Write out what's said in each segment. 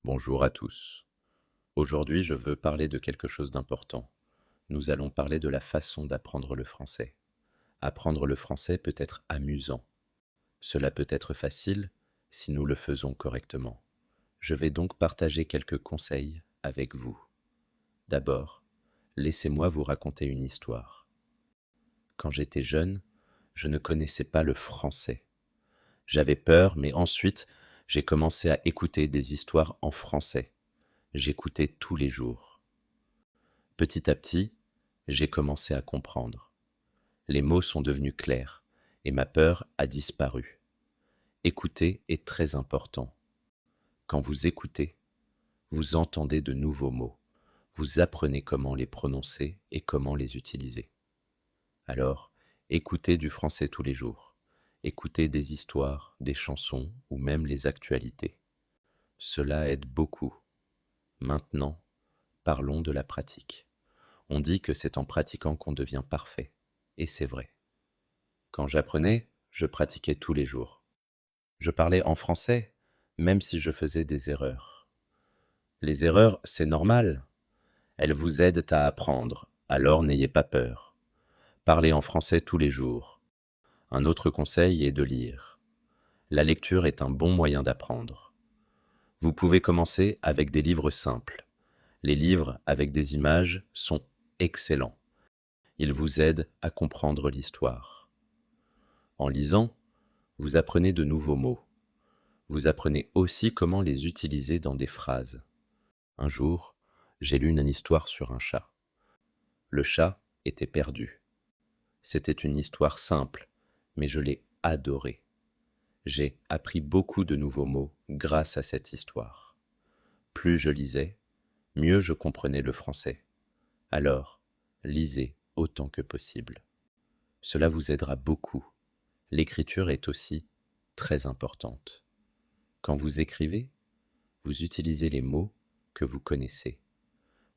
Bonjour à tous. Aujourd'hui, je veux parler de quelque chose d'important. Nous allons parler de la façon d'apprendre le français. Apprendre le français peut être amusant. Cela peut être facile si nous le faisons correctement. Je vais donc partager quelques conseils avec vous. D'abord, laissez-moi vous raconter une histoire. Quand j'étais jeune, je ne connaissais pas le français. J'avais peur, mais ensuite, j'ai commencé à écouter des histoires en français. J'écoutais tous les jours. Petit à petit, j'ai commencé à comprendre. Les mots sont devenus clairs et ma peur a disparu. Écouter est très important. Quand vous écoutez, vous entendez de nouveaux mots. Vous apprenez comment les prononcer et comment les utiliser. Alors, écoutez du français tous les jours. Écoutez des histoires, des chansons ou même les actualités. Cela aide beaucoup. Maintenant, parlons de la pratique. On dit que c'est en pratiquant qu'on devient parfait. Et c'est vrai. Quand j'apprenais, je pratiquais tous les jours. Je parlais en français, même si je faisais des erreurs. Les erreurs, c'est normal. Elles vous aident à apprendre, alors n'ayez pas peur. Parlez en français tous les jours. Un autre conseil est de lire. La lecture est un bon moyen d'apprendre. Vous pouvez commencer avec des livres simples. Les livres avec des images sont excellents. Ils vous aident à comprendre l'histoire. En lisant, vous apprenez de nouveaux mots. Vous apprenez aussi comment les utiliser dans des phrases. Un jour, j'ai lu une histoire sur un chat. Le chat était perdu. C'était une histoire simple, mais je l'ai adorée. J'ai appris beaucoup de nouveaux mots grâce à cette histoire. Plus je lisais, mieux je comprenais le français. Alors, lisez autant que possible. Cela vous aidera beaucoup. L'écriture est aussi très importante. Quand vous écrivez, vous utilisez les mots que vous connaissez.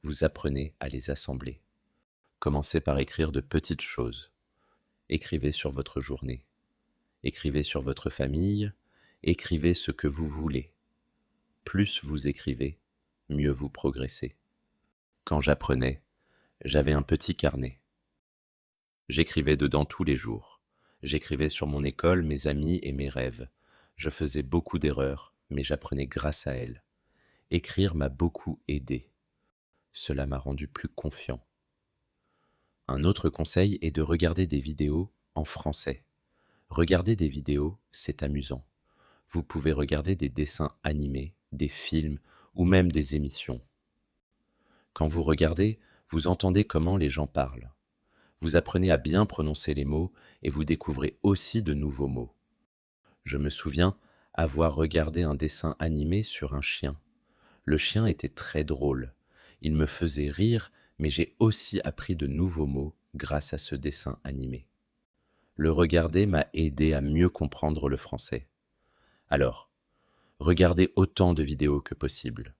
Vous apprenez à les assembler. Commencez par écrire de petites choses. Écrivez sur votre journée. Écrivez sur votre famille. Écrivez ce que vous voulez. Plus vous écrivez, mieux vous progressez. Quand j'apprenais, j'avais un petit carnet. J'écrivais dedans tous les jours. J'écrivais sur mon école, mes amis et mes rêves. Je faisais beaucoup d'erreurs, mais j'apprenais grâce à elles. Écrire m'a beaucoup aidé. Cela m'a rendu plus confiant. Un autre conseil est de regarder des vidéos en français. Regarder des vidéos, c'est amusant. Vous pouvez regarder des dessins animés, des films ou même des émissions. Quand vous regardez, vous entendez comment les gens parlent. Vous apprenez à bien prononcer les mots et vous découvrez aussi de nouveaux mots. Je me souviens avoir regardé un dessin animé sur un chien. Le chien était très drôle. Il me faisait rire, mais j'ai aussi appris de nouveaux mots grâce à ce dessin animé. Le regarder m'a aidé à mieux comprendre le français. Alors, regardez autant de vidéos que possible.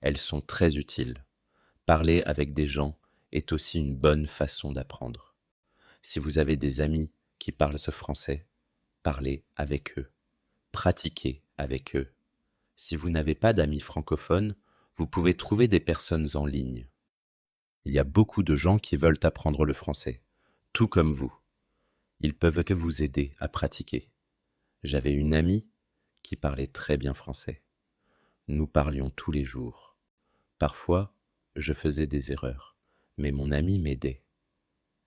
Elles sont très utiles. Parler avec des gens est aussi une bonne façon d'apprendre. Si vous avez des amis qui parlent ce français, parlez avec eux. Pratiquez avec eux. Si vous n'avez pas d'amis francophones, vous pouvez trouver des personnes en ligne. Il y a beaucoup de gens qui veulent apprendre le français, tout comme vous. Ils peuvent que vous aider à pratiquer. J'avais une amie qui parlait très bien français. Nous parlions tous les jours. Parfois, je faisais des erreurs, mais mon amie m'aidait.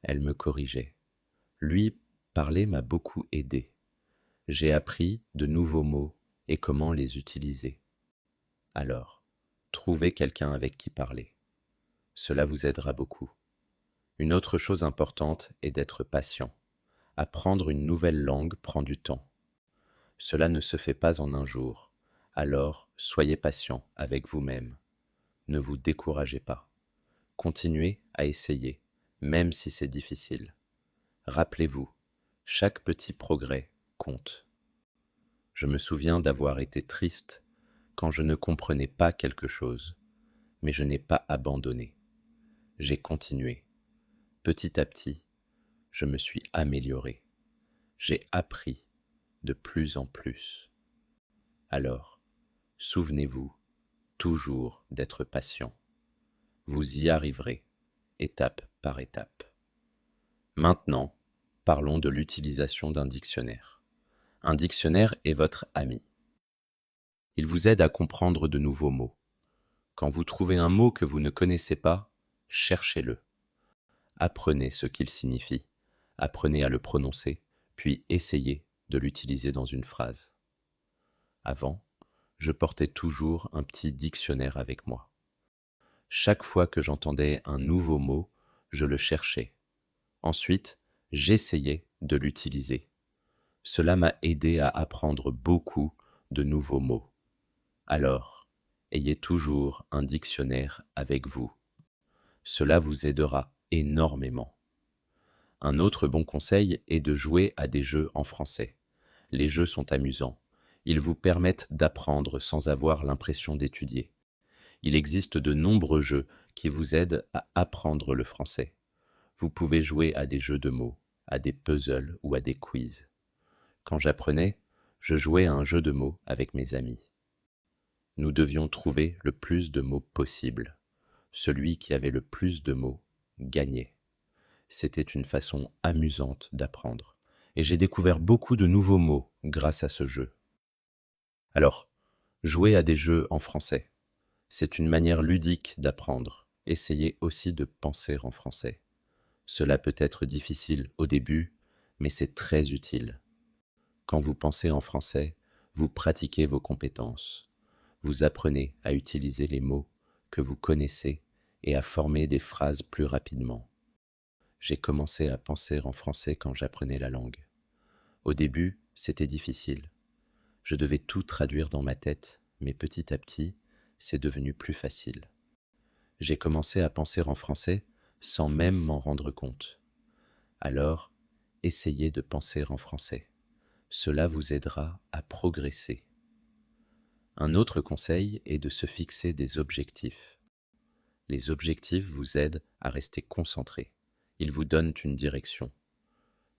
Elle me corrigeait. Lui, parler m'a beaucoup aidé. J'ai appris de nouveaux mots et comment les utiliser. Alors, trouvez quelqu'un avec qui parler. Cela vous aidera beaucoup. Une autre chose importante est d'être patient. Apprendre une nouvelle langue prend du temps. Cela ne se fait pas en un jour. Alors, soyez patient avec vous-même. Ne vous découragez pas. Continuez à essayer, même si c'est difficile. Rappelez-vous, chaque petit progrès compte. Je me souviens d'avoir été triste quand je ne comprenais pas quelque chose, mais je n'ai pas abandonné. J'ai continué. Petit à petit, je me suis amélioré. J'ai appris de plus en plus. Alors, souvenez-vous, toujours d'être patient. Vous y arriverez, étape par étape. Maintenant, parlons de l'utilisation d'un dictionnaire. Un dictionnaire est votre ami. Il vous aide à comprendre de nouveaux mots. Quand vous trouvez un mot que vous ne connaissez pas, cherchez-le. Apprenez ce qu'il signifie, apprenez à le prononcer, puis essayez de l'utiliser dans une phrase. Avant, je portais toujours un petit dictionnaire avec moi. Chaque fois que j'entendais un nouveau mot, je le cherchais. Ensuite, j'essayais de l'utiliser. Cela m'a aidé à apprendre beaucoup de nouveaux mots. Alors, ayez toujours un dictionnaire avec vous. Cela vous aidera énormément. Un autre bon conseil est de jouer à des jeux en français. Les jeux sont amusants. Ils vous permettent d'apprendre sans avoir l'impression d'étudier. Il existe de nombreux jeux qui vous aident à apprendre le français. Vous pouvez jouer à des jeux de mots, à des puzzles ou à des quiz. Quand j'apprenais, je jouais à un jeu de mots avec mes amis. Nous devions trouver le plus de mots possible. Celui qui avait le plus de mots gagnait. C'était une façon amusante d'apprendre. Et j'ai découvert beaucoup de nouveaux mots grâce à ce jeu. Alors, jouez à des jeux en français. C'est une manière ludique d'apprendre. Essayez aussi de penser en français. Cela peut être difficile au début, mais c'est très utile. Quand vous pensez en français, vous pratiquez vos compétences. Vous apprenez à utiliser les mots que vous connaissez et à former des phrases plus rapidement. J'ai commencé à penser en français quand j'apprenais la langue. Au début, c'était difficile. Je devais tout traduire dans ma tête, mais petit à petit, c'est devenu plus facile. J'ai commencé à penser en français sans même m'en rendre compte. Alors, essayez de penser en français. Cela vous aidera à progresser. Un autre conseil est de se fixer des objectifs. Les objectifs vous aident à rester concentré. Ils vous donnent une direction.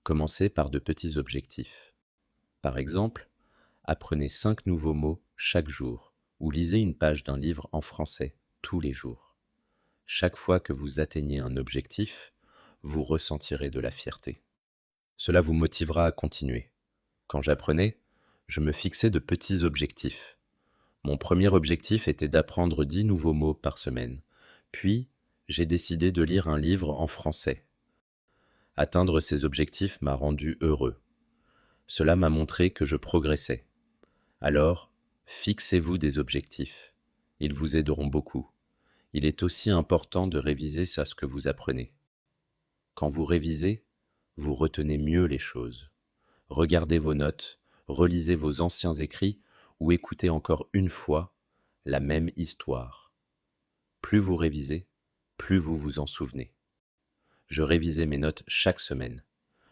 Commencez par de petits objectifs. Par exemple, apprenez 5 nouveaux mots chaque jour ou lisez une page d'un livre en français tous les jours. Chaque fois que vous atteignez un objectif, vous ressentirez de la fierté. Cela vous motivera à continuer. Quand j'apprenais, je me fixais de petits objectifs. Mon premier objectif était d'apprendre 10 nouveaux mots par semaine. Puis, j'ai décidé de lire un livre en français. Atteindre ces objectifs m'a rendu heureux. Cela m'a montré que je progressais. Alors, fixez-vous des objectifs. Ils vous aideront beaucoup. Il est aussi important de réviser sur ce que vous apprenez. Quand vous révisez, vous retenez mieux les choses. Regardez vos notes, relisez vos anciens écrits ou écoutez encore une fois la même histoire. Plus vous révisez, plus vous vous en souvenez. Je révisais mes notes chaque semaine.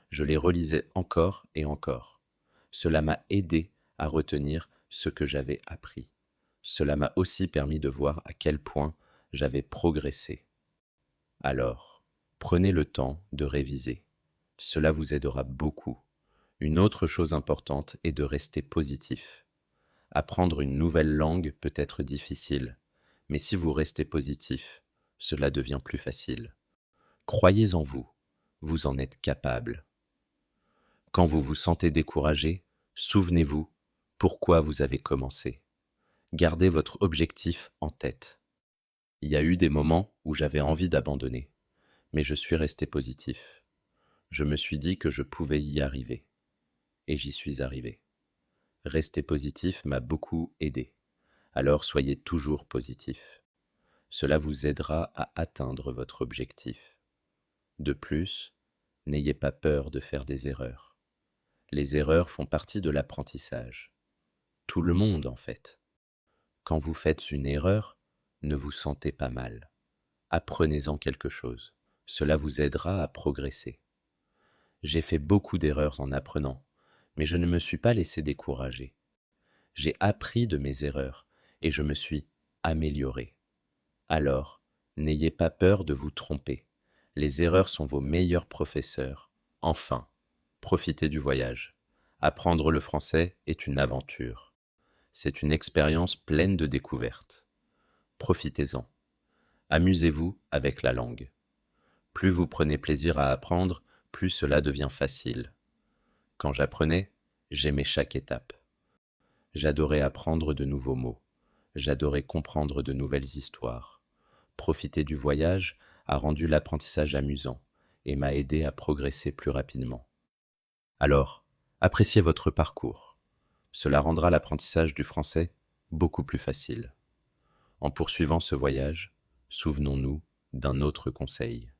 Je les relisais encore et encore. Cela m'a aidé à retenir ce que j'avais appris. Cela m'a aussi permis de voir à quel point j'avais progressé. Alors, prenez le temps de réviser. Cela vous aidera beaucoup. Une autre chose importante est de rester positif. Apprendre une nouvelle langue peut être difficile, mais si vous restez positif, cela devient plus facile. Croyez en vous, vous en êtes capable. Quand vous vous sentez découragé, souvenez-vous pourquoi vous avez commencé. Gardez votre objectif en tête. Il y a eu des moments où j'avais envie d'abandonner, mais je suis resté positif. Je me suis dit que je pouvais y arriver, et j'y suis arrivé. Rester positif m'a beaucoup aidé, alors soyez toujours positif. Cela vous aidera à atteindre votre objectif. De plus, n'ayez pas peur de faire des erreurs. Les erreurs font partie de l'apprentissage. Tout le monde en fait. Quand vous faites une erreur, ne vous sentez pas mal. Apprenez-en quelque chose. Cela vous aidera à progresser. J'ai fait beaucoup d'erreurs en apprenant, mais je ne me suis pas laissé décourager. J'ai appris de mes erreurs et je me suis amélioré. Alors, n'ayez pas peur de vous tromper. Les erreurs sont vos meilleurs professeurs. Enfin, profitez du voyage. Apprendre le français est une aventure. C'est une expérience pleine de découvertes. profitez-en. Amusez-vous avec la langue. Plus vous prenez plaisir à apprendre, plus cela devient facile. Quand j'apprenais, j'aimais chaque étape. J'adorais apprendre de nouveaux mots. J'adorais comprendre de nouvelles histoires. Profiter du voyage a rendu l'apprentissage amusant et m'a aidé à progresser plus rapidement. Alors, appréciez votre parcours. Cela rendra l'apprentissage du français beaucoup plus facile. En poursuivant ce voyage, souvenons-nous d'un autre conseil.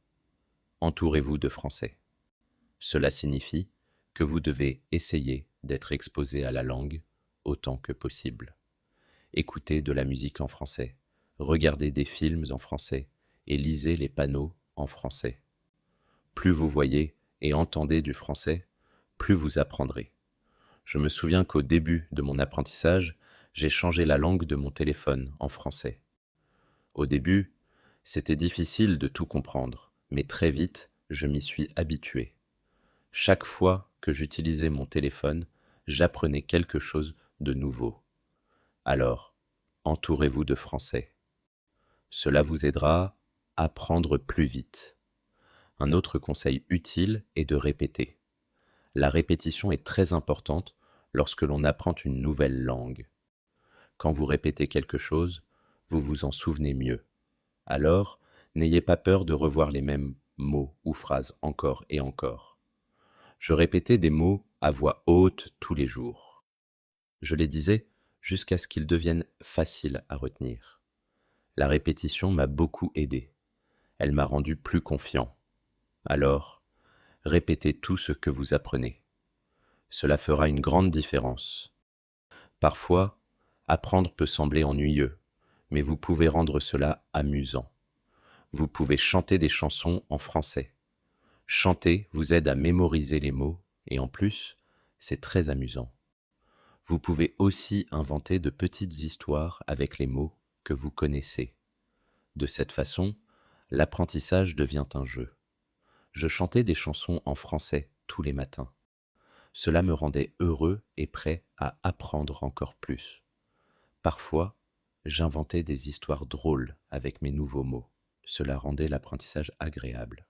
Entourez-vous de Français. Cela signifie que vous devez essayer d'être exposé à la langue autant que possible. Écoutez de la musique en français, regardez des films en français et lisez les panneaux en français. Plus vous voyez et entendez du français, plus vous apprendrez. Je me souviens qu'au début de mon apprentissage, j'ai changé la langue de mon téléphone en français. Au début, c'était difficile de tout comprendre, mais très vite, je m'y suis habitué. Chaque fois que j'utilisais mon téléphone, j'apprenais quelque chose de nouveau. Alors, entourez-vous de Français. Cela vous aidera à apprendre plus vite. Un autre conseil utile est de répéter. La répétition est très importante lorsque l'on apprend une nouvelle langue. Quand vous répétez quelque chose, vous vous en souvenez mieux. Alors, n'ayez pas peur de revoir les mêmes mots ou phrases encore et encore. Je répétais des mots à voix haute tous les jours. Je les disais jusqu'à ce qu'ils deviennent faciles à retenir. La répétition m'a beaucoup aidé. Elle m'a rendu plus confiant. Alors, répétez tout ce que vous apprenez. Cela fera une grande différence. Parfois, apprendre peut sembler ennuyeux, mais vous pouvez rendre cela amusant. Vous pouvez chanter des chansons en français. Chanter vous aide à mémoriser les mots et en plus, c'est très amusant. Vous pouvez aussi inventer de petites histoires avec les mots que vous connaissez. De cette façon, l'apprentissage devient un jeu. Je chantais des chansons en français tous les matins. Cela me rendait heureux et prêt à apprendre encore plus. Parfois, j'inventais des histoires drôles avec mes nouveaux mots. Cela rendait l'apprentissage agréable.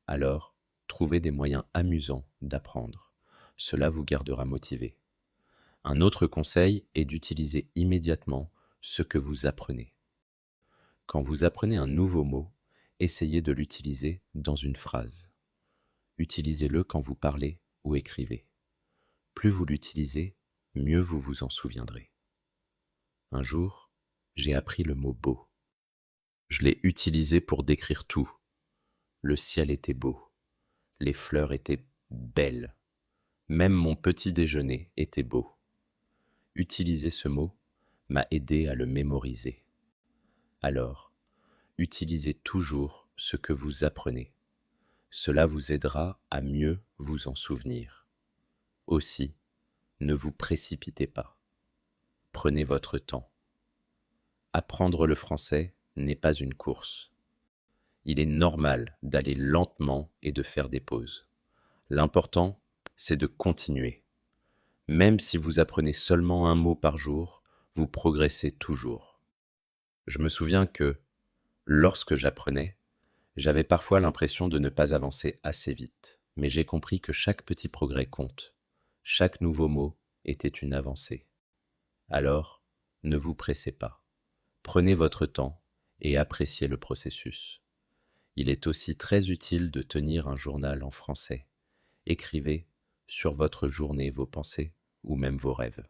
Alors, trouvez des moyens amusants d'apprendre. Cela vous gardera motivé. Un autre conseil est d'utiliser immédiatement ce que vous apprenez. Quand vous apprenez un nouveau mot, essayez de l'utiliser dans une phrase. Utilisez-le quand vous parlez ou écrivez. Plus vous l'utilisez, mieux vous vous en souviendrez. Un jour, j'ai appris le mot beau. Je l'ai utilisé pour décrire tout. Le ciel était beau. Les fleurs étaient belles. Même mon petit déjeuner était beau. Utiliser ce mot m'a aidé à le mémoriser. Alors, utilisez toujours ce que vous apprenez. Cela vous aidera à mieux vous en souvenir. Aussi, ne vous précipitez pas. Prenez votre temps. Apprendre le français n'est pas une course. Il est normal d'aller lentement et de faire des pauses. L'important, c'est de continuer. Même si vous apprenez seulement un mot par jour, vous progressez toujours. Je me souviens que, lorsque j'apprenais, j'avais parfois l'impression de ne pas avancer assez vite, mais j'ai compris que chaque petit progrès compte. Chaque nouveau mot était une avancée. Alors, ne vous pressez pas. Prenez votre temps et appréciez le processus. Il est aussi très utile de tenir un journal en français. Écrivez sur votre journée vos pensées ou même vos rêves.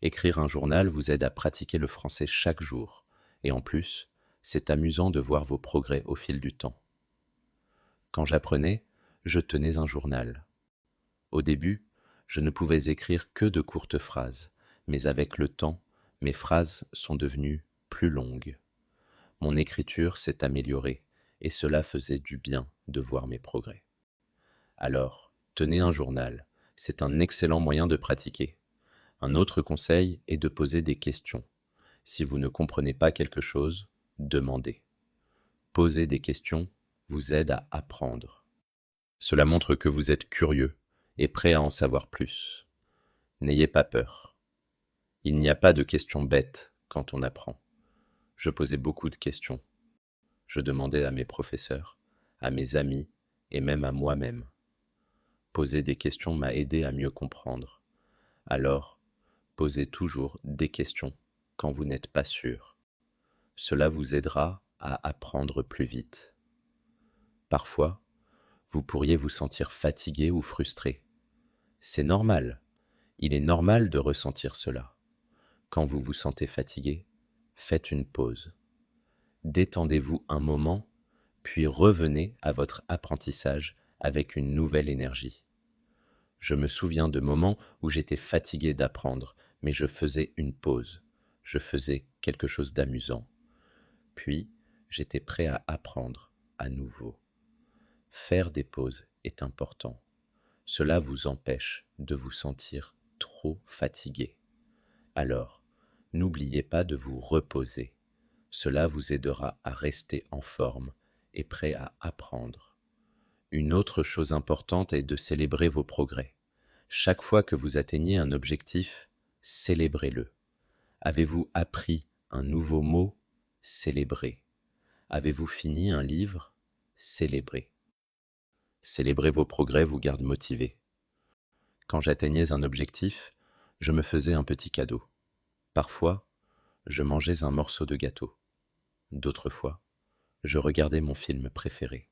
Écrire un journal vous aide à pratiquer le français chaque jour et en plus, c'est amusant de voir vos progrès au fil du temps. Quand j'apprenais, je tenais un journal. Au début, je ne pouvais écrire que de courtes phrases, mais avec le temps, mes phrases sont devenues plus longues. Mon écriture s'est améliorée et cela faisait du bien de voir mes progrès. Alors, tenez un journal, c'est un excellent moyen de pratiquer. Un autre conseil est de poser des questions. Si vous ne comprenez pas quelque chose, demandez. Poser des questions vous aide à apprendre. Cela montre que vous êtes curieux et prêt à en savoir plus. N'ayez pas peur. Il n'y a pas de questions bêtes quand on apprend. Je posais beaucoup de questions. Je demandais à mes professeurs, à mes amis et même à moi-même. Poser des questions m'a aidé à mieux comprendre. Alors, posez toujours des questions quand vous n'êtes pas sûr. Cela vous aidera à apprendre plus vite. Parfois, vous pourriez vous sentir fatigué ou frustré. C'est normal. Il est normal de ressentir cela. Quand vous vous sentez fatigué, faites une pause. Détendez-vous un moment, puis revenez à votre apprentissage avec une nouvelle énergie. Je me souviens de moments où j'étais fatigué d'apprendre, mais je faisais une pause. Je faisais quelque chose d'amusant. Puis, j'étais prêt à apprendre à nouveau. Faire des pauses est important. Cela vous empêche de vous sentir trop fatigué. Alors, n'oubliez pas de vous reposer. Cela vous aidera à rester en forme et prêt à apprendre. Une autre chose importante est de célébrer vos progrès. Chaque fois que vous atteignez un objectif, célébrez-le. Avez-vous appris un nouveau mot? Célébrez. Avez-vous fini un livre? Célébrez. Célébrer vos progrès vous garde motivé. Quand j'atteignais un objectif, je me faisais un petit cadeau. Parfois, je mangeais un morceau de gâteau. D'autres fois, je regardais mon film préféré.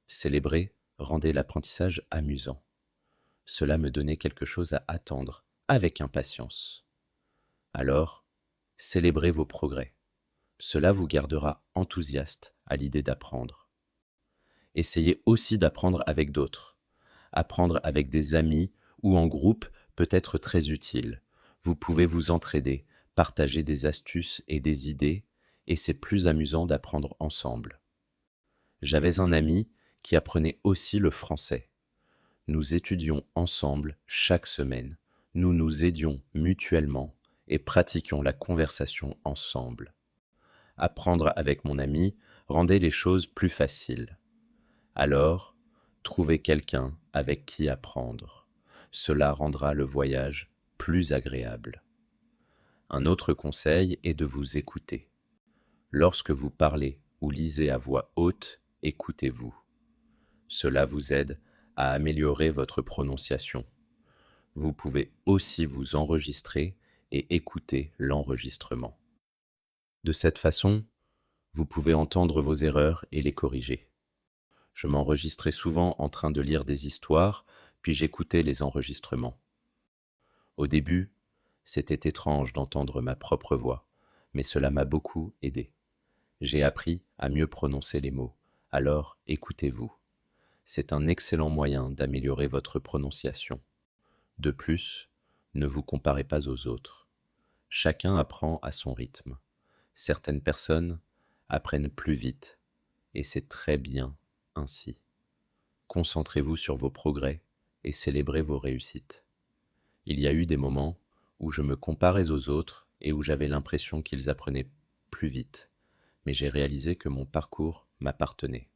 Célébrer rendait l'apprentissage amusant. Cela me donnait quelque chose à attendre avec impatience. Alors, célébrez vos progrès. Cela vous gardera enthousiaste à l'idée d'apprendre. Essayez aussi d'apprendre avec d'autres. Apprendre avec des amis ou en groupe peut être très utile. Vous pouvez vous entraider, partager des astuces et des idées, et c'est plus amusant d'apprendre ensemble. J'avais un ami qui apprenait aussi le français. Nous étudions ensemble chaque semaine. Nous nous aidions mutuellement et pratiquions la conversation ensemble. Apprendre avec mon ami rendait les choses plus faciles. Alors, trouvez quelqu'un avec qui apprendre. Cela rendra le voyage plus agréable. Un autre conseil est de vous écouter. Lorsque vous parlez ou lisez à voix haute, écoutez-vous. Cela vous aide à améliorer votre prononciation. Vous pouvez aussi vous enregistrer et écouter l'enregistrement. De cette façon, vous pouvez entendre vos erreurs et les corriger. Je m'enregistrais souvent en train de lire des histoires, puis j'écoutais les enregistrements. Au début, c'était étrange d'entendre ma propre voix, mais cela m'a beaucoup aidé. J'ai appris à mieux prononcer les mots, alors écoutez-vous. C'est un excellent moyen d'améliorer votre prononciation. De plus, ne vous comparez pas aux autres. Chacun apprend à son rythme. Certaines personnes apprennent plus vite, et c'est très bien ainsi. Concentrez-vous sur vos progrès et célébrez vos réussites. Il y a eu des moments où je me comparais aux autres et où j'avais l'impression qu'ils apprenaient plus vite, mais j'ai réalisé que mon parcours m'appartenait.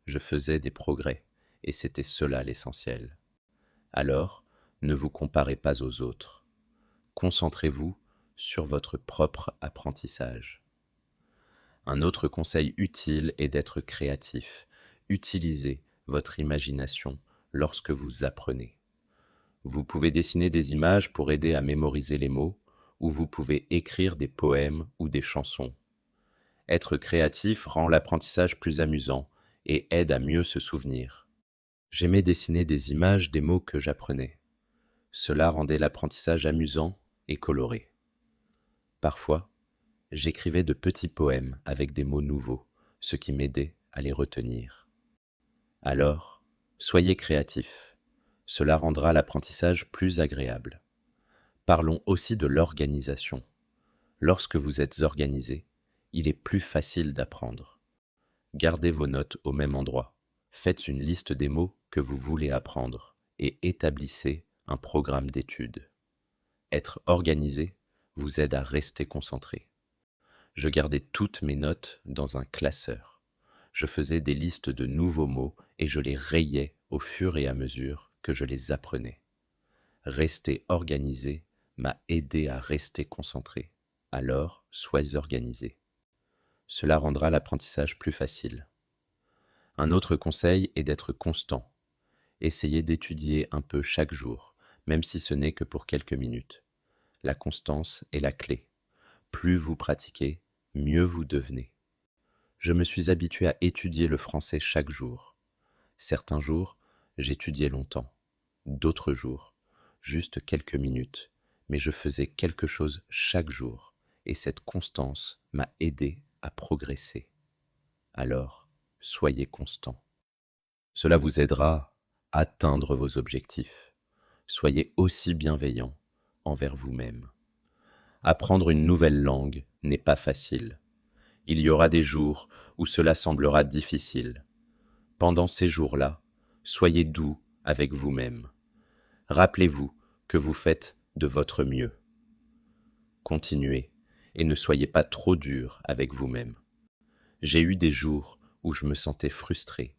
Je faisais des progrès, et c'était cela l'essentiel. Alors, ne vous comparez pas aux autres. Concentrez-vous sur votre propre apprentissage. Un autre conseil utile est d'être créatif. Utilisez votre imagination lorsque vous apprenez. Vous pouvez dessiner des images pour aider à mémoriser les mots, ou vous pouvez écrire des poèmes ou des chansons. Être créatif rend l'apprentissage plus amusant et aide à mieux se souvenir. J'aimais dessiner des images des mots que j'apprenais. Cela rendait l'apprentissage amusant et coloré. Parfois, j'écrivais de petits poèmes avec des mots nouveaux, ce qui m'aidait à les retenir. Alors, soyez créatif. Cela rendra l'apprentissage plus agréable. Parlons aussi de l'organisation. Lorsque vous êtes organisé, il est plus facile d'apprendre. Gardez vos notes au même endroit. Faites une liste des mots que vous voulez apprendre et établissez un programme d'études. Être organisé vous aide à rester concentré. Je gardais toutes mes notes dans un classeur. Je faisais des listes de nouveaux mots et je les rayais au fur et à mesure que je les apprenais. Rester organisé m'a aidé à rester concentré. alors soyez organisé. Cela rendra l'apprentissage plus facile. Un autre conseil est d'être constant. Essayez d'étudier un peu chaque jour, même si ce n'est que pour quelques minutes. La constance est la clé. Plus vous pratiquez, mieux vous devenez. Je me suis habitué à étudier le français chaque jour. Certains jours, j'étudiais longtemps. D'autres jours, juste quelques minutes. Mais je faisais quelque chose chaque jour. Et cette constance m'a aidé à progresser. Alors, soyez constant. Cela vous aidera à atteindre vos objectifs. Soyez aussi bienveillant envers vous-même. Apprendre une nouvelle langue n'est pas facile. Il y aura des jours où cela semblera difficile. Pendant ces jours-là, soyez doux avec vous-même. Rappelez-vous que vous faites de votre mieux. Continuez et ne soyez pas trop dur avec vous-même. J'ai eu des jours où je me sentais frustré,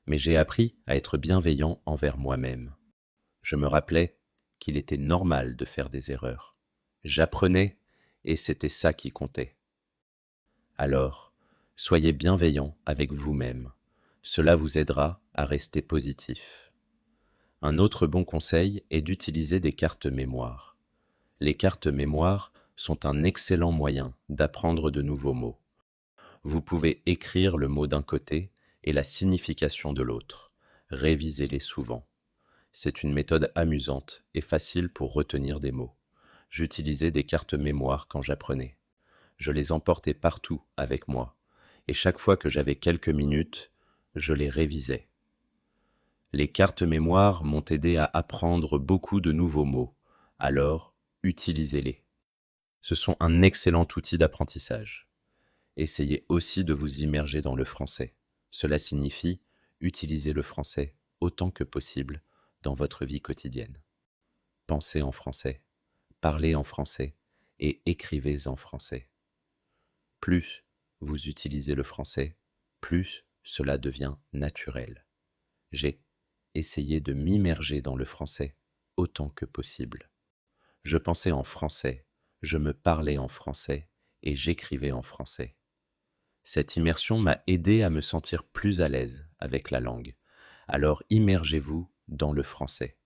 mais j'ai appris à être bienveillant envers moi-même. Je me rappelais qu'il était normal de faire des erreurs. J'apprenais et c'était ça qui comptait. Alors, soyez bienveillant avec vous-même. Cela vous aidera à rester positif. Un autre bon conseil est d'utiliser des cartes mémoire. Les cartes mémoire sont un excellent moyen d'apprendre de nouveaux mots. Vous pouvez écrire le mot d'un côté et la signification de l'autre. Révisez-les souvent. C'est une méthode amusante et facile pour retenir des mots. J'utilisais des cartes mémoire quand j'apprenais. Je les emportais partout avec moi, et chaque fois que j'avais quelques minutes, je les révisais. Les cartes mémoire m'ont aidé à apprendre beaucoup de nouveaux mots, alors utilisez-les. Ce sont un excellent outil d'apprentissage. Essayez aussi de vous immerger dans le français. Cela signifie utiliser le français autant que possible dans votre vie quotidienne. Pensez en français, parlez en français et écrivez en français. Plus vous utilisez le français, plus cela devient naturel. J'ai essayé de m'immerger dans le français autant que possible. Je pensais en français, je me parlais en français et j'écrivais en français. Cette immersion m'a aidé à me sentir plus à l'aise avec la langue. Alors immergez-vous dans le français.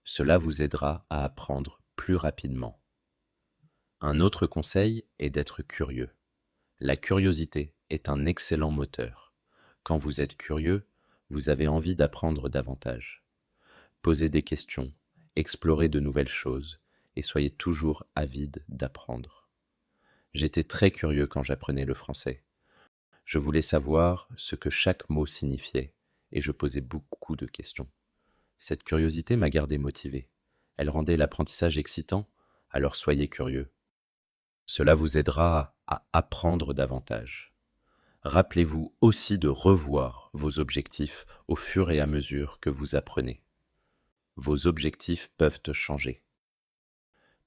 Cela vous aidera à apprendre plus rapidement. Un autre conseil est d'être curieux. La curiosité est un excellent moteur. Quand vous êtes curieux, vous avez envie d'apprendre davantage. Posez des questions, explorez de nouvelles choses et soyez toujours avide d'apprendre. J'étais très curieux quand j'apprenais le français. Je voulais savoir ce que chaque mot signifiait et je posais beaucoup de questions. Cette curiosité m'a gardé motivé. Elle rendait l'apprentissage excitant, alors soyez curieux. Cela vous aidera à apprendre davantage. Rappelez-vous aussi de revoir vos objectifs au fur et à mesure que vous apprenez. Vos objectifs peuvent changer.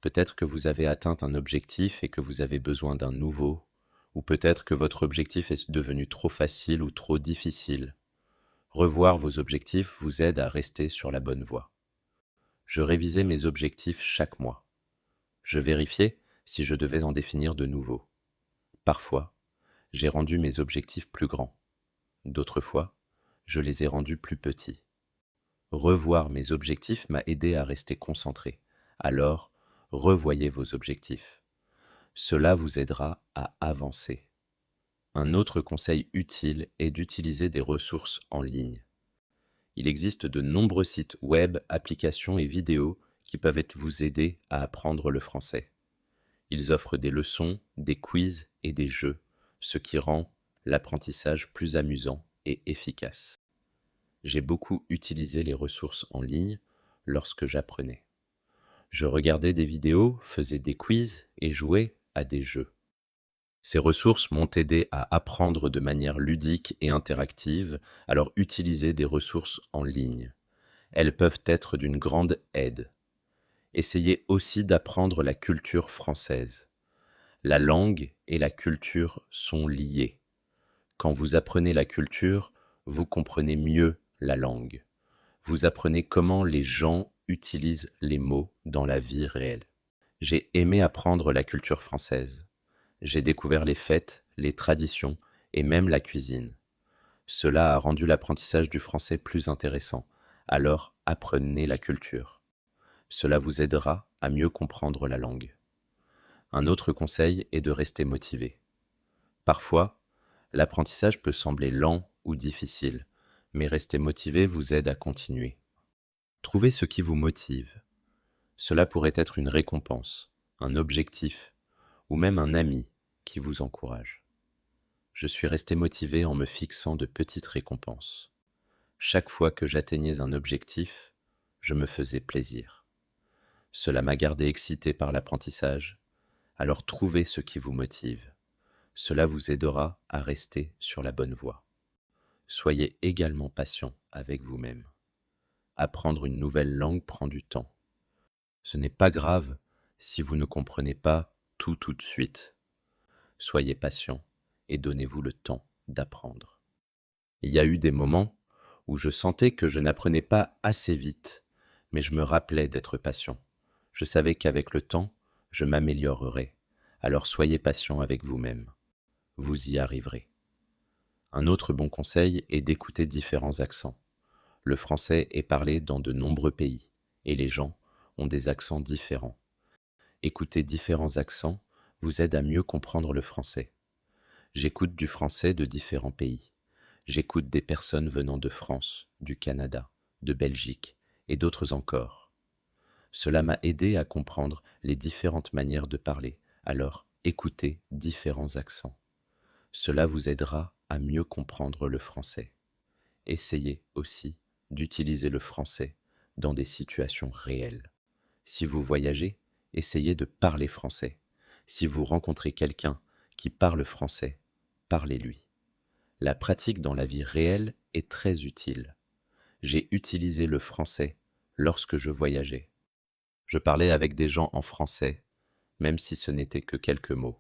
Peut-être que vous avez atteint un objectif et que vous avez besoin d'un nouveau, ou peut-être que votre objectif est devenu trop facile ou trop difficile. Revoir vos objectifs vous aide à rester sur la bonne voie. Je révisais mes objectifs chaque mois. Je vérifiais si je devais en définir de nouveaux. Parfois, j'ai rendu mes objectifs plus grands. D'autres fois, je les ai rendus plus petits. Revoir mes objectifs m'a aidé à rester concentré. Alors, revoyez vos objectifs. Cela vous aidera à avancer. Un autre conseil utile est d'utiliser des ressources en ligne. Il existe de nombreux sites web, applications et vidéos qui peuvent vous aider à apprendre le français. Ils offrent des leçons, des quiz et des jeux, ce qui rend l'apprentissage plus amusant et efficace. J'ai beaucoup utilisé les ressources en ligne lorsque j'apprenais. Je regardais des vidéos, faisais des quiz et jouais à des jeux. Ces ressources m'ont aidé à apprendre de manière ludique et interactive, alors utilisez des ressources en ligne. Elles peuvent être d'une grande aide. Essayez aussi d'apprendre la culture française. La langue et la culture sont liées. Quand vous apprenez la culture, vous comprenez mieux la langue. Vous apprenez comment les gens utilisent les mots dans la vie réelle. J'ai aimé apprendre la culture française. J'ai découvert les fêtes, les traditions et même la cuisine. Cela a rendu l'apprentissage du français plus intéressant. Alors apprenez la culture. Cela vous aidera à mieux comprendre la langue. Un autre conseil est de rester motivé. Parfois, l'apprentissage peut sembler lent ou difficile, mais rester motivé vous aide à continuer. Trouvez ce qui vous motive. Cela pourrait être une récompense, un objectif, ou même un ami qui vous encourage. Je suis resté motivé en me fixant de petites récompenses. Chaque fois que j'atteignais un objectif, je me faisais plaisir. Cela m'a gardé excité par l'apprentissage. Alors trouvez ce qui vous motive. Cela vous aidera à rester sur la bonne voie. Soyez également patient avec vous-même. Apprendre une nouvelle langue prend du temps. Ce n'est pas grave si vous ne comprenez pas tout de suite. Soyez patient et donnez-vous le temps d'apprendre. Il y a eu des moments où je sentais que je n'apprenais pas assez vite, mais je me rappelais d'être patient. Je savais qu'avec le temps, je m'améliorerais. Alors soyez patient avec vous-même. Vous y arriverez. Un autre bon conseil est d'écouter différents accents. Le français est parlé dans de nombreux pays et les gens ont des accents différents. Écouter différents accents vous aide à mieux comprendre le français. J'écoute du français de différents pays. J'écoute des personnes venant de France, du Canada, de Belgique et d'autres encore. Cela m'a aidé à comprendre les différentes manières de parler, alors écoutez différents accents. Cela vous aidera à mieux comprendre le français. Essayez aussi d'utiliser le français dans des situations réelles. Si vous voyagez, essayez de parler français. Si vous rencontrez quelqu'un qui parle français, parlez-lui. La pratique dans la vie réelle est très utile. J'ai utilisé le français lorsque je voyageais. Je parlais avec des gens en français, même si ce n'était que quelques mots.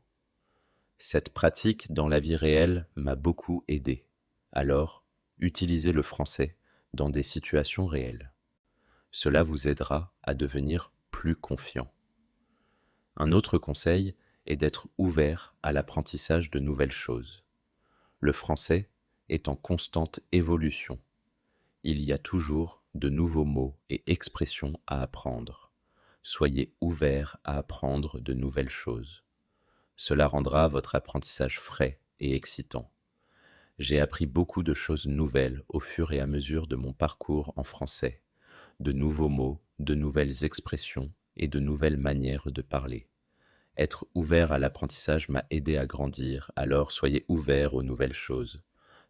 Cette pratique dans la vie réelle m'a beaucoup aidé. Alors, utilisez le français dans des situations réelles. Cela vous aidera à devenir plus confiant. Un autre conseil est d'être ouvert à l'apprentissage de nouvelles choses. Le français est en constante évolution. Il y a toujours de nouveaux mots et expressions à apprendre. Soyez ouvert à apprendre de nouvelles choses. Cela rendra votre apprentissage frais et excitant. J'ai appris beaucoup de choses nouvelles au fur et à mesure de mon parcours en français, de nouveaux mots, de nouvelles expressions et de nouvelles manières de parler. Être ouvert à l'apprentissage m'a aidé à grandir, alors soyez ouvert aux nouvelles choses.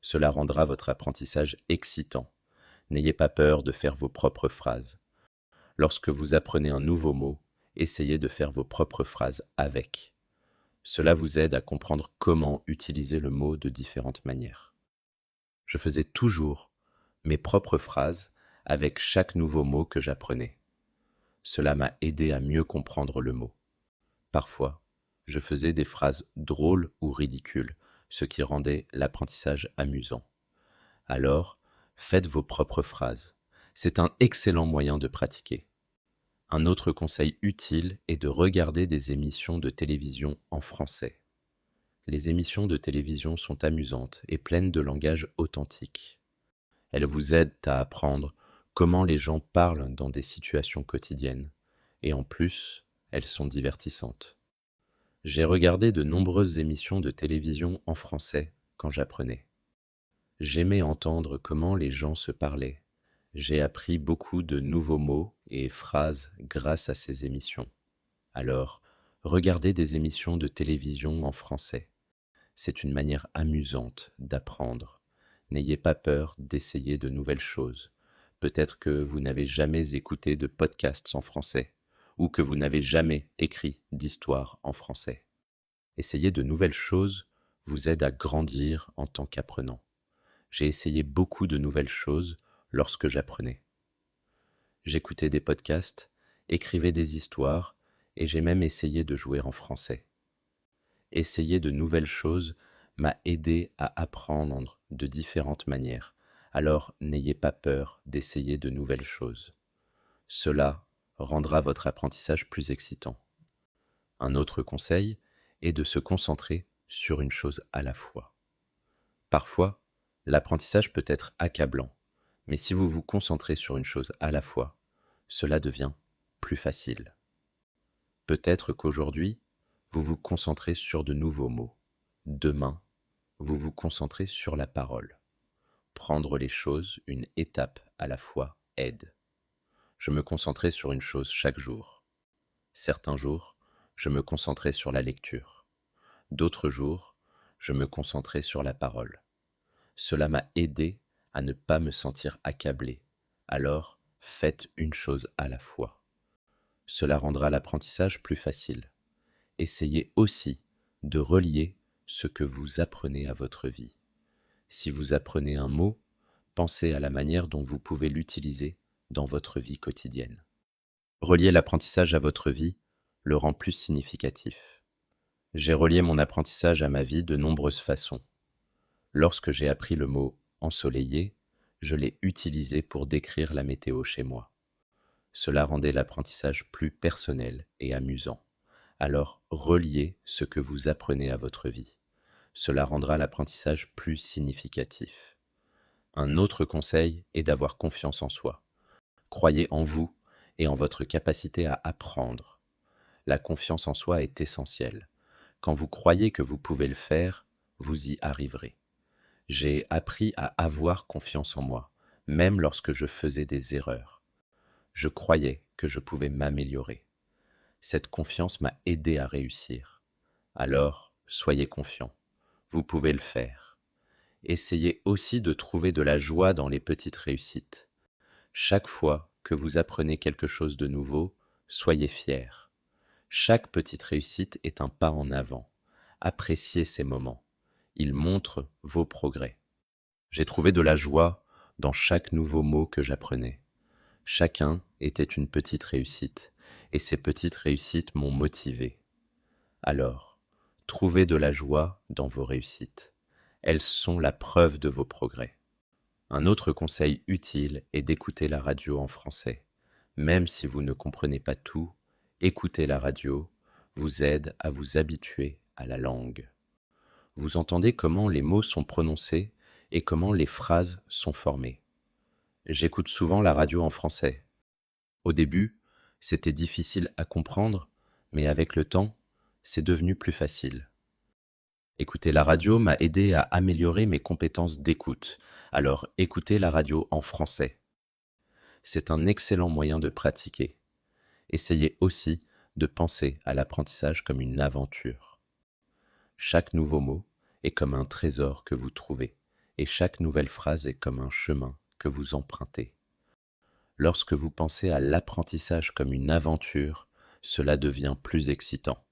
Cela rendra votre apprentissage excitant. N'ayez pas peur de faire vos propres phrases. Lorsque vous apprenez un nouveau mot, essayez de faire vos propres phrases avec. Cela vous aide à comprendre comment utiliser le mot de différentes manières. Je faisais toujours mes propres phrases avec chaque nouveau mot que j'apprenais. Cela m'a aidé à mieux comprendre le mot. Parfois, je faisais des phrases drôles ou ridicules, ce qui rendait l'apprentissage amusant. Alors, faites vos propres phrases. C'est un excellent moyen de pratiquer. Un autre conseil utile est de regarder des émissions de télévision en français. Les émissions de télévision sont amusantes et pleines de langage authentique. Elles vous aident à apprendre comment les gens parlent dans des situations quotidiennes, et en plus, elles sont divertissantes. J'ai regardé de nombreuses émissions de télévision en français quand j'apprenais. J'aimais entendre comment les gens se parlaient. J'ai appris beaucoup de nouveaux mots et phrases grâce à ces émissions. Alors, regardez des émissions de télévision en français. C'est une manière amusante d'apprendre. N'ayez pas peur d'essayer de nouvelles choses. Peut-être que vous n'avez jamais écouté de podcasts en français, ou que vous n'avez jamais écrit d'histoire en français. Essayer de nouvelles choses vous aide à grandir en tant qu'apprenant. J'ai essayé beaucoup de nouvelles choses lorsque j'apprenais. J'écoutais des podcasts, écrivais des histoires, et j'ai même essayé de jouer en français. Essayer de nouvelles choses m'a aidé à apprendre de différentes manières. Alors n'ayez pas peur d'essayer de nouvelles choses. Cela rendra votre apprentissage plus excitant. Un autre conseil est de se concentrer sur une chose à la fois. Parfois, l'apprentissage peut être accablant, mais si vous vous concentrez sur une chose à la fois, cela devient plus facile. Peut-être qu'aujourd'hui, vous vous concentrez sur de nouveaux mots. Demain, vous vous concentrez sur la parole. Prendre les choses une étape à la fois aide. Je me concentrais sur une chose chaque jour. Certains jours, je me concentrais sur la lecture. D'autres jours, je me concentrais sur la parole. Cela m'a aidé à ne pas me sentir accablé. Alors, faites une chose à la fois. Cela rendra l'apprentissage plus facile. Essayez aussi de relier ce que vous apprenez à votre vie. Si vous apprenez un mot, pensez à la manière dont vous pouvez l'utiliser dans votre vie quotidienne. Relier l'apprentissage à votre vie le rend plus significatif. J'ai relié mon apprentissage à ma vie de nombreuses façons. Lorsque j'ai appris le mot ensoleillé, je l'ai utilisé pour décrire la météo chez moi. Cela rendait l'apprentissage plus personnel et amusant. Alors, reliez ce que vous apprenez à votre vie. Cela rendra l'apprentissage plus significatif. Un autre conseil est d'avoir confiance en soi. Croyez en vous et en votre capacité à apprendre. La confiance en soi est essentielle. Quand vous croyez que vous pouvez le faire, vous y arriverez. J'ai appris à avoir confiance en moi, même lorsque je faisais des erreurs. Je croyais que je pouvais m'améliorer. Cette confiance m'a aidé à réussir. Alors, soyez confiant. Vous pouvez le faire. Essayez aussi de trouver de la joie dans les petites réussites. Chaque fois que vous apprenez quelque chose de nouveau, soyez fiers. Chaque petite réussite est un pas en avant. Appréciez ces moments. Ils montrent vos progrès. J'ai trouvé de la joie dans chaque nouveau mot que j'apprenais. Chacun était une petite réussite, et ces petites réussites m'ont motivé. Alors, trouvez de la joie dans vos réussites. Elles sont la preuve de vos progrès. Un autre conseil utile est d'écouter la radio en français. Même si vous ne comprenez pas tout, écouter la radio vous aide à vous habituer à la langue. Vous entendez comment les mots sont prononcés et comment les phrases sont formées. J'écoute souvent la radio en français. Au début, c'était difficile à comprendre, mais avec le temps, c'est devenu plus facile. Écouter la radio m'a aidé à améliorer mes compétences d'écoute, alors écoutez la radio en français. C'est un excellent moyen de pratiquer. Essayez aussi de penser à l'apprentissage comme une aventure. Chaque nouveau mot est comme un trésor que vous trouvez, et chaque nouvelle phrase est comme un chemin que vous empruntez. Lorsque vous pensez à l'apprentissage comme une aventure, cela devient plus excitant.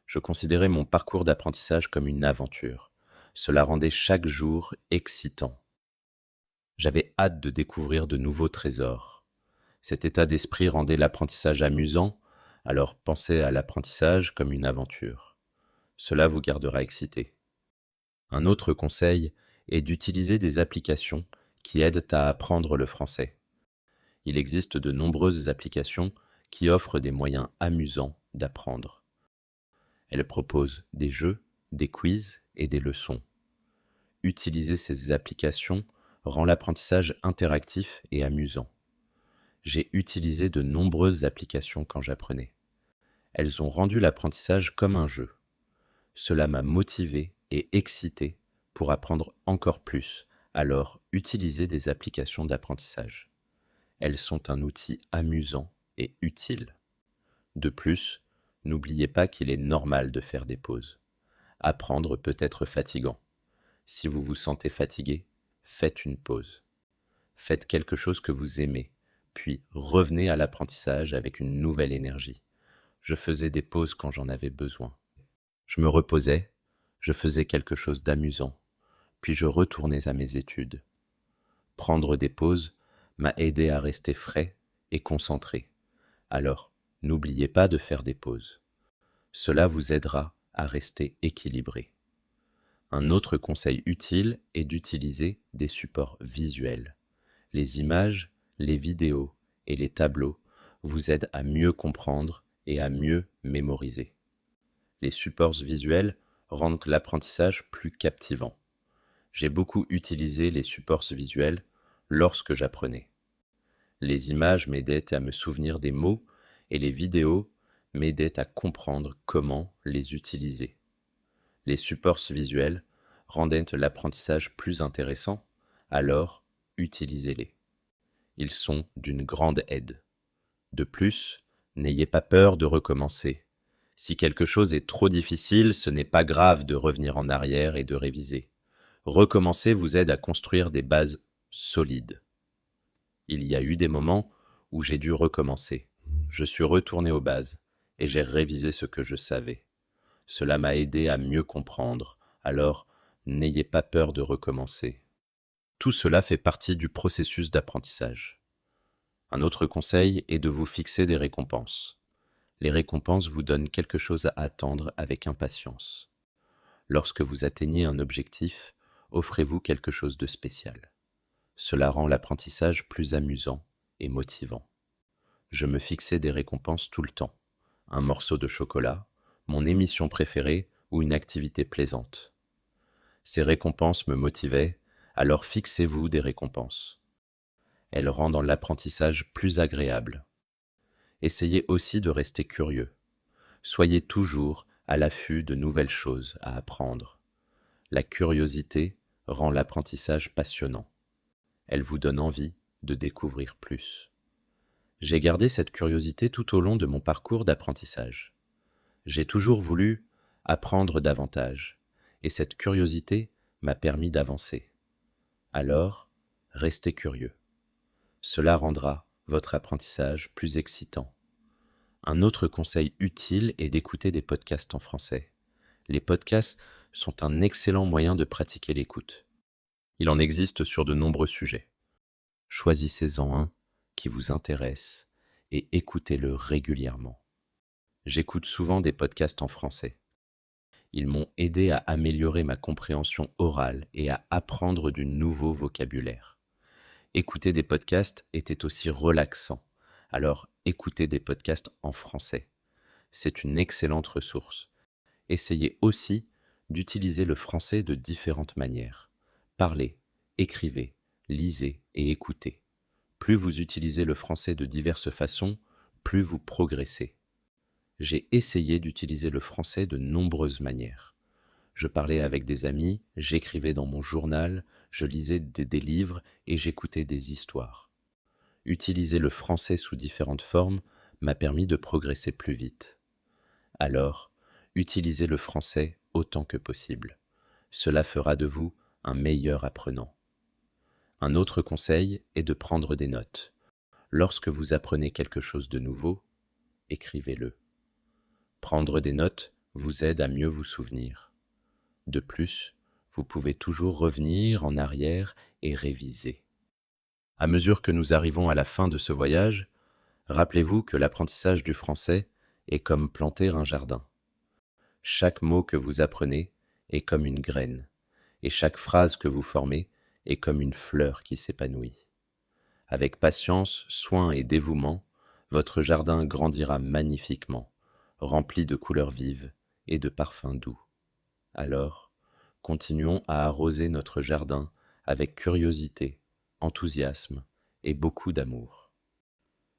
Je considérais mon parcours d'apprentissage comme une aventure. Cela rendait chaque jour excitant. J'avais hâte de découvrir de nouveaux trésors. Cet état d'esprit rendait l'apprentissage amusant, alors pensez à l'apprentissage comme une aventure. Cela vous gardera excité. Un autre conseil est d'utiliser des applications qui aident à apprendre le français. Il existe de nombreuses applications qui offrent des moyens amusants d'apprendre. Elles proposent des jeux, des quiz et des leçons. Utiliser ces applications rend l'apprentissage interactif et amusant. J'ai utilisé de nombreuses applications quand j'apprenais. Elles ont rendu l'apprentissage comme un jeu. Cela m'a motivé et excité pour apprendre encore plus, alors utilisez des applications d'apprentissage. Elles sont un outil amusant et utile. De plus, n'oubliez pas qu'il est normal de faire des pauses. Apprendre peut être fatigant. Si vous vous sentez fatigué, faites une pause. Faites quelque chose que vous aimez, puis revenez à l'apprentissage avec une nouvelle énergie. Je faisais des pauses quand j'en avais besoin. Je me reposais, je faisais quelque chose d'amusant, puis je retournais à mes études. Prendre des pauses m'a aidé à rester frais et concentré. Alors, n'oubliez pas de faire des pauses. Cela vous aidera à rester équilibré. Un autre conseil utile est d'utiliser des supports visuels. Les images, les vidéos et les tableaux vous aident à mieux comprendre et à mieux mémoriser. Les supports visuels rendent l'apprentissage plus captivant. J'ai beaucoup utilisé les supports visuels lorsque j'apprenais. Les images m'aidaient à me souvenir des mots et les vidéos m'aidaient à comprendre comment les utiliser. Les supports visuels rendaient l'apprentissage plus intéressant, alors utilisez-les. Ils sont d'une grande aide. De plus, n'ayez pas peur de recommencer. Si quelque chose est trop difficile, ce n'est pas grave de revenir en arrière et de réviser. Recommencer vous aide à construire des bases solides. Il y a eu des moments où j'ai dû recommencer. Je suis retourné aux bases et j'ai révisé ce que je savais. Cela m'a aidé à mieux comprendre, alors n'ayez pas peur de recommencer. Tout cela fait partie du processus d'apprentissage. Un autre conseil est de vous fixer des récompenses. Les récompenses vous donnent quelque chose à attendre avec impatience. Lorsque vous atteignez un objectif, offrez-vous quelque chose de spécial. Cela rend l'apprentissage plus amusant et motivant. Je me fixais des récompenses tout le temps. Un morceau de chocolat, mon émission préférée ou une activité plaisante. Ces récompenses me motivaient, alors fixez-vous des récompenses. Elles rendent l'apprentissage plus agréable. Essayez aussi de rester curieux. Soyez toujours à l'affût de nouvelles choses à apprendre. La curiosité rend l'apprentissage passionnant. Elle vous donne envie de découvrir plus. J'ai gardé cette curiosité tout au long de mon parcours d'apprentissage. J'ai toujours voulu apprendre davantage, et cette curiosité m'a permis d'avancer. Alors, restez curieux. Cela rendra votre apprentissage plus excitant. Un autre conseil utile est d'écouter des podcasts en français. Les podcasts sont un excellent moyen de pratiquer l'écoute. Il en existe sur de nombreux sujets. Choisissez-en un qui vous intéresse et écoutez-le régulièrement. J'écoute souvent des podcasts en français. Ils m'ont aidé à améliorer ma compréhension orale et à apprendre du nouveau vocabulaire. Écouter des podcasts était aussi relaxant, alors écoutez des podcasts en français. C'est une excellente ressource. Essayez aussi d'utiliser le français de différentes manières. Parlez, écrivez, lisez et écoutez. Plus vous utilisez le français de diverses façons, plus vous progressez. J'ai essayé d'utiliser le français de nombreuses manières. Je parlais avec des amis, j'écrivais dans mon journal, je lisais des livres et j'écoutais des histoires. Utiliser le français sous différentes formes m'a permis de progresser plus vite. Alors, utilisez le français autant que possible. Cela fera de vous un meilleur apprenant. Un autre conseil est de prendre des notes. Lorsque vous apprenez quelque chose de nouveau, écrivez-le. Prendre des notes vous aide à mieux vous souvenir. De plus, vous pouvez toujours revenir en arrière et réviser. À mesure que nous arrivons à la fin de ce voyage, rappelez-vous que l'apprentissage du français est comme planter un jardin. Chaque mot que vous apprenez est comme une graine, et chaque phrase que vous formez est comme une fleur qui s'épanouit. Avec patience, soin et dévouement, votre jardin grandira magnifiquement, rempli de couleurs vives et de parfums doux. Alors, continuons à arroser notre jardin avec curiosité, enthousiasme et beaucoup d'amour.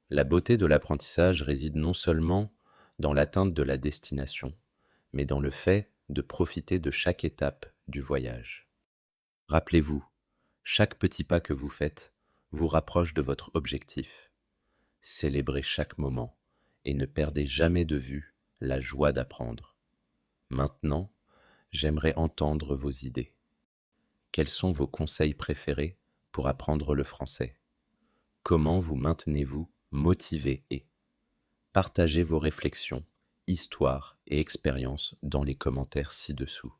La beauté de l'apprentissage réside non seulement dans l'atteinte de la destination, mais dans le fait de profiter de chaque étape du voyage. Rappelez-vous, chaque petit pas que vous faites vous rapproche de votre objectif. Célébrez chaque moment et ne perdez jamais de vue la joie d'apprendre. Maintenant, j'aimerais entendre vos idées. Quels sont vos conseils préférés pour apprendre le français? Comment vous maintenez-vous motivé et partagez vos réflexions, histoires et expériences dans les commentaires ci-dessous.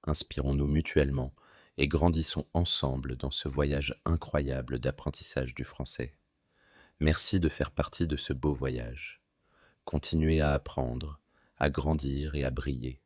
Inspirons-nous mutuellement et grandissons ensemble dans ce voyage incroyable d'apprentissage du français. Merci de faire partie de ce beau voyage. Continuez à apprendre, à grandir et à briller.